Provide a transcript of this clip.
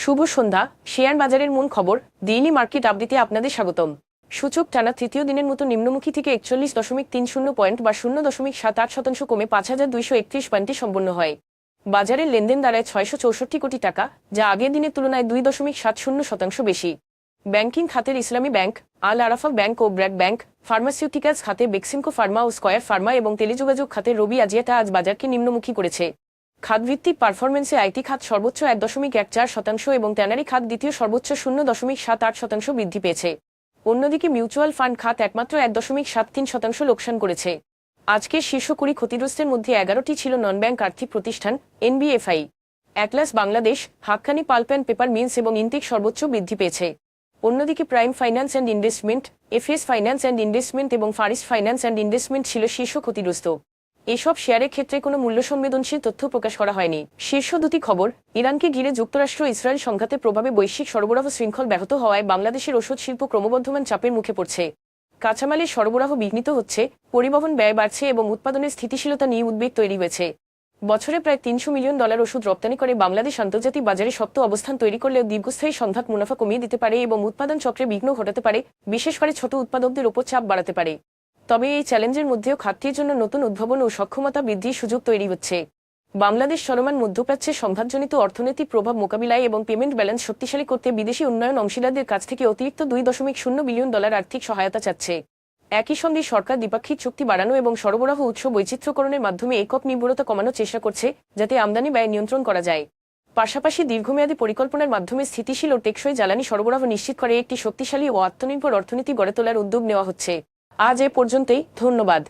শুভ সন্ধ্যা। Share বাজারের মূল খবর ডেইলি মার্কেট আপডেটে আপনাদের স্বাগতম। সূচক টানা তৃতীয় দিনের মতো নিম্নমুখী থেকে 41.30 পয়েন্ট বা 0.78% কমে 5,231 পয়েন্টে সম্পন্ন হয়। বাজারের লেনদেন দাঁড়ায় 664 কোটি টাকা, যা আগের দিনের তুলনায় 2.70% বেশি। ব্যাংকিং খাতের ইসলামী ব্যাংক, আল আরাফা ব্যাংক ও ব্র্যাক ব্যাংক, ফার্মাসিউটিক্যালস খাতে বেক্সিমকো ফার্মা ও স্কয়ার ফার্মা এবং টেলিযোগাযোগ খাতে রবি আজিয়াটা আজ বাজারকে নিম্নমুখী করেছে। খাতভিত্তিক পারফরমেন্সে আইটি খাত সর্বোচ্চ 1.14% এবং ট্যানারি খাত দ্বিতীয় সর্বোচ্চ 0.78% বৃদ্ধি পেয়েছে। অন্যদিকে মিউচুয়াল ফান্ড খাত একমাত্র 1.73% লোকসান করেছে। আজকের শীর্ষ 20 ক্ষতিগ্রস্তের মধ্যে 11টি ছিল নন ব্যাংক আর্থিক প্রতিষ্ঠান, NBFI. Atlas Bangladesh, Hakkani pulp and paper mills এবং ইনটেক সর্বোচ্চ বৃদ্ধি পেয়েছে। অন্যদিকে Prime Finance and Investment, FS Finance and Investment এবং ফারিস্ট ফাইন্যান্স অ্যান্ড ইনভেস্টমেন্ট ছিল শীর্ষ ক্ষতিগ্রস্ত। এসব শেয়ারের ক্ষেত্রে কোনো মূল্য সংবেদনশীল তথ্য প্রকাশ করা হয়নি। শীর্ষ দুটি খবর। ইরানকে ঘিরে যুক্তরাষ্ট্র ইসরায়েল সংঘাতের প্রভাবে বৈশ্বিক সরবরাহ শৃঙ্খল ব্যাহত হওয়ায় বাংলাদেশের ওষুধ শিল্প ক্রমবর্ধমান চাপের মুখে পড়ছে। কাঁচামালের সরবরাহ বিঘ্নিত হচ্ছে, পরিবহন ব্যয় বাড়ছে এবং উৎপাদনের স্থিতিশীলতা নিয়ে উদ্বেগ তৈরি হয়েছে। বছরে প্রায় $300 মিলিয়ন ওষুধ রপ্তানি করে বাংলাদেশ আন্তর্জাতিক বাজারে শক্ত অবস্থান তৈরি করলেও দীর্ঘস্থায়ী সংঘাত মুনাফা কমিয়ে দিতে পারে এবং উৎপাদন চক্রে বিঘ্ন ঘটাতে পারে, বিশেষ করে ছোট উৎপাদকদের ওপর চাপ বাড়াতে পারে। তবে এই চ্যালেঞ্জের মধ্যেও খাতটির জন্য নতুন উদ্ভাবন ও সক্ষমতা বৃদ্ধির সুযোগ তৈরি হচ্ছে। বাংলাদেশ চলমান মধ্যপ্রাচ্যের সংঘাতজনিত অর্থনৈতিক প্রভাব মোকাবিলায় এবং পেমেন্ট ব্যালেন্স শক্তিশালী করতে বিদেশি উন্নয়ন অংশীদারদের কাছ থেকে অতিরিক্ত $2.0 বিলিয়ন আর্থিক সহায়তা চাচ্ছে। একই সঙ্গে সরকার দ্বিপাক্ষিক চুক্তি বাড়ানো এবং সরবরাহ উৎস বৈচিত্র্যকরণের মাধ্যমে একক নির্ভরতা কমানোর চেষ্টা করছে, যাতে আমদানি ব্যয় নিয়ন্ত্রণ করা যায়। পাশাপাশি দীর্ঘমেয়াদী পরিকল্পনার মাধ্যমে স্থিতিশীল ও টেকসই জ্বালানি সরবরাহ নিশ্চিত করে একটি শক্তিশালী ও আত্মনির্ভর অর্থনীতি গড়ে তোলার উদ্যোগ নেওয়া হচ্ছে। আজ এ পর্যন্তই, ধন্যবাদ।